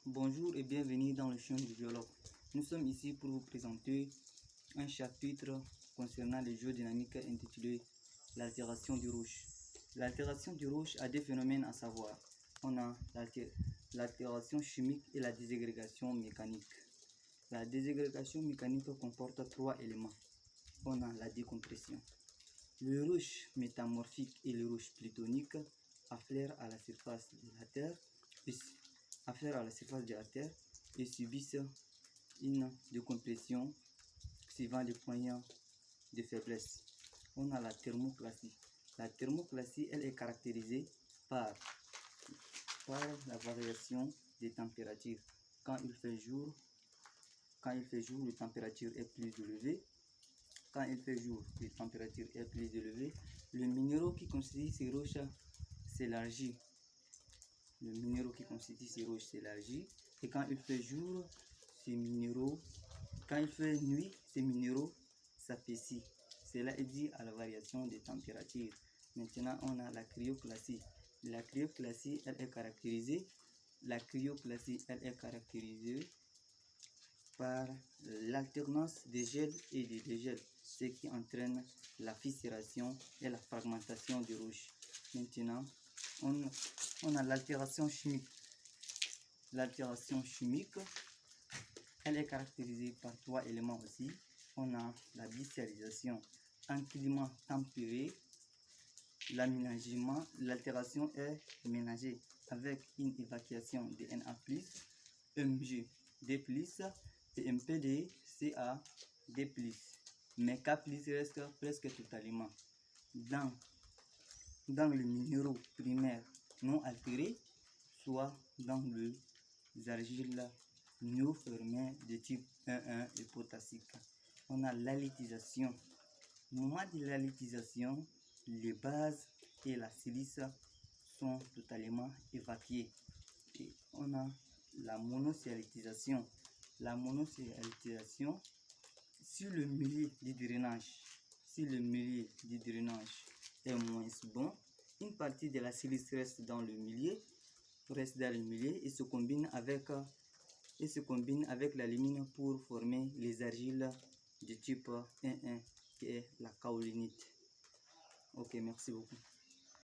Bonjour et bienvenue dans le champ du biologue. Nous sommes ici pour vous présenter un chapitre concernant les géodynamiques intitulé l'altération du roche. L'altération du roche a des phénomènes à savoir. On a l'altération chimique et la désagrégation mécanique. La désagrégation mécanique comporte trois éléments. On a la décompression. Le roche métamorphique et le roche plutonique affleurent à la surface de la Terre et subissent une décompression suivant des points de faiblesse. On a la thermoclasie. La thermoclasie, elle est caractérisée par la variation des températures. Quand il fait jour, la température est plus élevée. Quand il fait jour, la température est plus élevée. Le minéraux qui constitue ces roches s'élargit. Et quand il fait jour, quand il fait nuit, ces minéraux s'apaisissent. Cela est dû à la variation des températures. Maintenant, on a la cryoclasie. La cryoclasie, elle est caractérisée par l'alternance des gels et des dégels, ce qui entraîne la fissuration et la fragmentation des roches. Maintenant, on a l'altération chimique. L'altération chimique, elle est caractérisée par trois éléments aussi. On a la bicialisation. En climat tempéré, l'altération est ménagée avec une évacuation de Na+, Mg D+, et MPD CaD+, mais K+ reste presque totalement. Dans le minéraux primaire non altéré, soit dans les argiles néoformées de type 1,1 et potassique. On a l'alitisation. Au moment de l'alitisation, les bases et la silice sont totalement évacuées. Et on a la monocialitisation. La monocialitisation, si le milieu du drainage est moins bon, une partie de la silice reste dans le milieu et se combine avec la limonite pour former les argiles de type 1,1 qui est la kaolinite. Ok, merci beaucoup.